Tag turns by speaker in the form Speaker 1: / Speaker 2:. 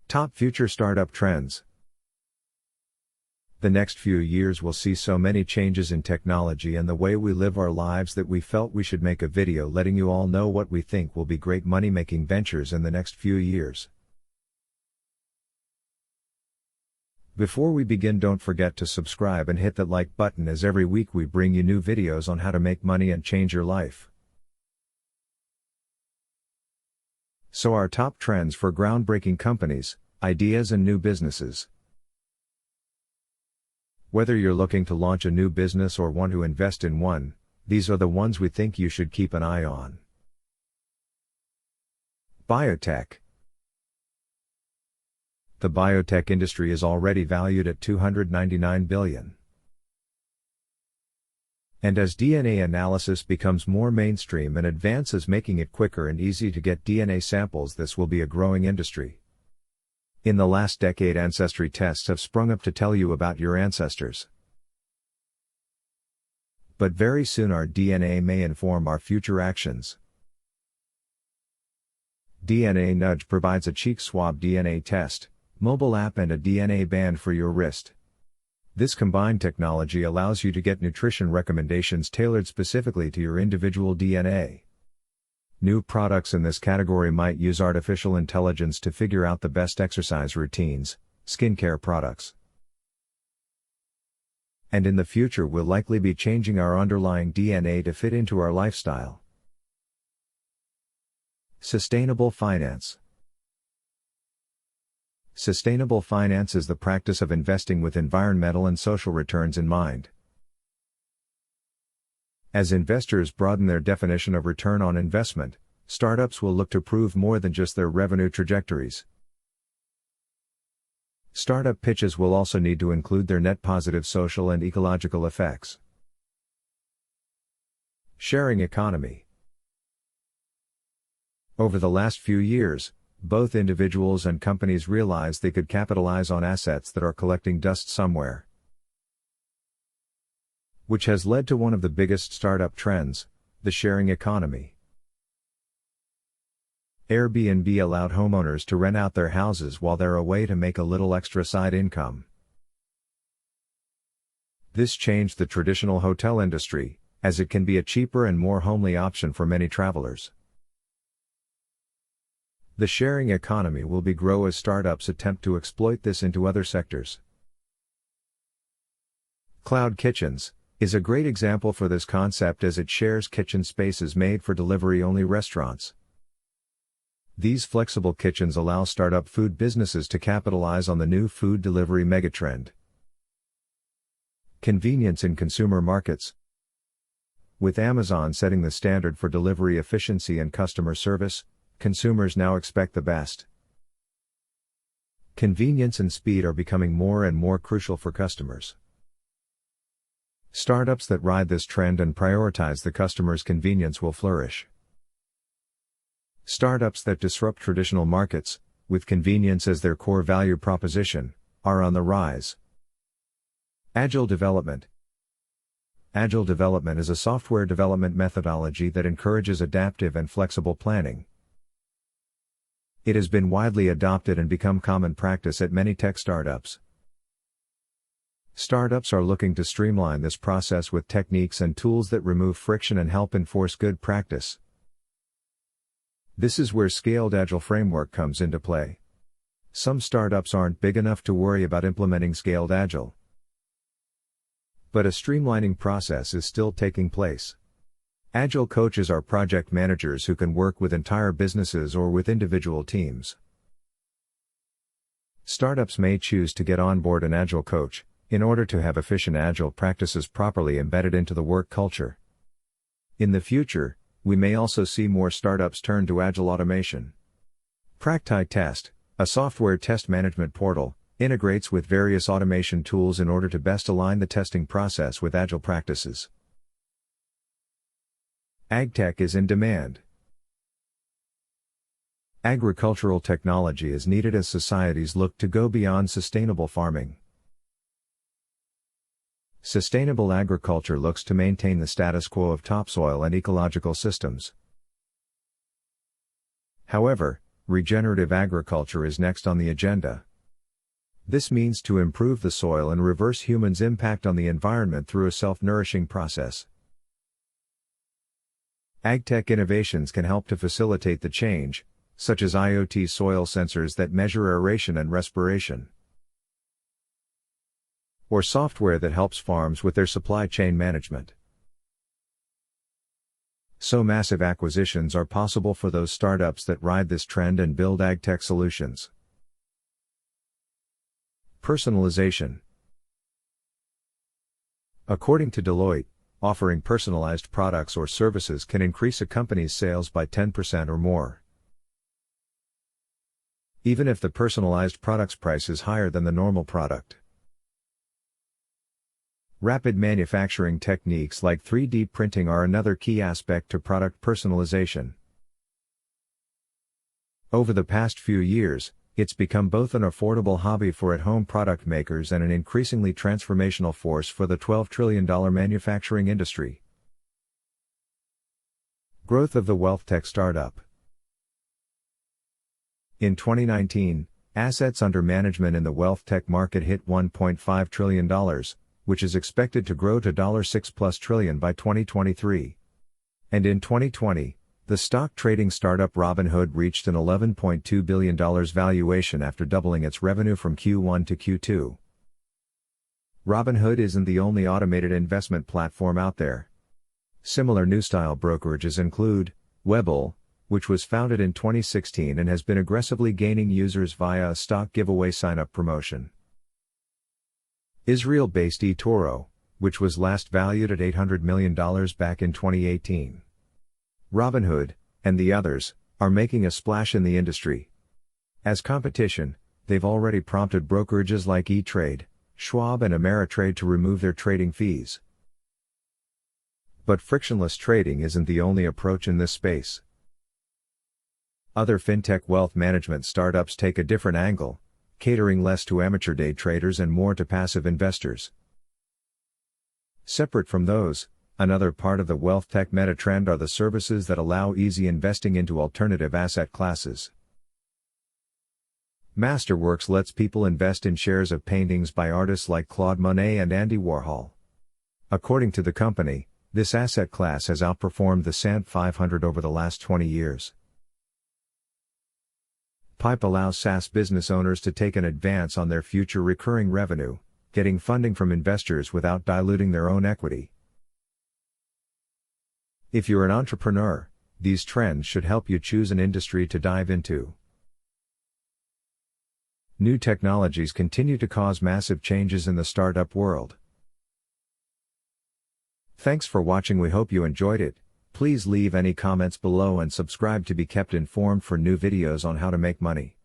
Speaker 1: Top future startup trends. The next few years will see so many changes in technology and the way we live our lives that we felt we should make a video letting you all know what we think will be great money-making ventures in the next few years. Before we begin, don't forget to subscribe and hit that like button, as every week we bring you new videos on how to make money and change your life. So, our top trends for groundbreaking companies, ideas and new businesses. Whether you're looking to launch a new business or want to invest in one, these are the ones we think you should keep an eye on. Biotech. The biotech industry is already valued at $299 billion. And as DNA analysis becomes more mainstream and advances, making it quicker and easy to get DNA samples, this will be a growing industry. In the last decade, ancestry tests have sprung up to tell you about your ancestors. But very soon our DNA may inform our future actions. DNA Nudge provides a cheek swab DNA test, mobile app and a DNA band for your wrist. This combined technology allows you to get nutrition recommendations tailored specifically to your individual DNA. New products in this category might use artificial intelligence to figure out the best exercise routines, skincare products. And in the future we'll likely be changing our underlying DNA to fit into our lifestyle. Sustainable finance. Sustainable finance is the practice of investing with environmental and social returns in mind. As investors broaden their definition of return on investment, startups will look to prove more than just their revenue trajectories. Startup pitches will also need to include their net positive social and ecological effects. Sharing economy. Over the last few years, both individuals and companies realized they could capitalize on assets that are collecting dust somewhere, which has led to one of the biggest startup trends, the sharing economy. Airbnb allowed homeowners to rent out their houses while they're away to make a little extra side income. This changed the traditional hotel industry, as it can be a cheaper and more homely option for many travelers. The sharing economy will grow as startups attempt to exploit this into other sectors. Cloud kitchens is a great example for this concept, as it shares kitchen spaces made for delivery-only restaurants. These flexible kitchens allow startup food businesses to capitalize on the new food delivery megatrend. Convenience in consumer markets. With Amazon setting the standard for delivery efficiency and customer service, consumers now expect the best. Convenience and speed are becoming more and more crucial for customers. Startups that ride this trend and prioritize the customer's convenience will flourish. Startups that disrupt traditional markets, with convenience as their core value proposition, are on the rise. Agile Development. Agile Development is a software development methodology that encourages adaptive and flexible planning. It has been widely adopted and become common practice at many tech startups. Startups are looking to streamline this process with techniques and tools that remove friction and help enforce good practice. This is where Scaled Agile framework comes into play. Some startups aren't big enough to worry about implementing Scaled Agile, but a streamlining process is still taking place. Agile coaches are project managers who can work with entire businesses or with individual teams. Startups may choose to get on board an Agile coach, in order to have efficient Agile practices properly embedded into the work culture. In the future, we may also see more startups turn to Agile automation. PractiTest, a software test management portal, integrates with various automation tools in order to best align the testing process with Agile practices. AgTech is in demand. Agricultural technology is needed as societies look to go beyond sustainable farming. Sustainable agriculture looks to maintain the status quo of topsoil and ecological systems. However, Regenerative agriculture is next on the agenda. This means to improve the soil and reverse humans' impact on the environment through a self-nourishing process. Agtech innovations can help to facilitate the change, such as IoT soil sensors that measure aeration and respiration, or software that helps farms with their supply chain management. So massive acquisitions are possible for those startups that ride this trend and build agtech solutions. Personalization. According to Deloitte, offering personalized products or services can increase a company's sales by 10% or more, even if the personalized product's price is higher than the normal product. Rapid manufacturing techniques like 3D printing are another key aspect to product personalization. Over the past few years, it's become both an affordable hobby for at-home product makers and an increasingly transformational force for the $12 trillion manufacturing industry. Growth of the wealth tech startup. In 2019, assets under management in the wealth tech market hit $1.5 trillion, which is expected to grow to $6+ trillion by 2023. And in 2020, the stock trading startup Robinhood reached an $11.2 billion valuation after doubling its revenue from Q1 to Q2. Robinhood isn't the only automated investment platform out there. Similar new-style brokerages include Webull, which was founded in 2016 and has been aggressively gaining users via a stock giveaway sign-up promotion. Israel-based eToro, which was last valued at $800 million back in 2018. Robinhood, and the others, are making a splash in the industry. As competition, they've already prompted brokerages like E-Trade, Schwab and Ameritrade to remove their trading fees. But frictionless trading isn't the only approach in this space. Other fintech wealth management startups take a different angle, catering less to amateur day traders and more to passive investors. Separate from those, another part of the wealth tech meta trend are the services that allow easy investing into alternative asset classes. Masterworks lets people invest in shares of paintings by artists like Claude Monet and Andy Warhol. According to the company, this asset class has outperformed the S&P 500 over the last 20 years. PIPE allows SaaS business owners to take an advance on their future recurring revenue, getting funding from investors without diluting their own equity. If you're an entrepreneur, these trends should help you choose an industry to dive into. New technologies continue to cause massive changes in the startup world. Thanks for watching. We hope you enjoyed it. Please leave any comments below and subscribe to be kept informed for new videos on how to make money.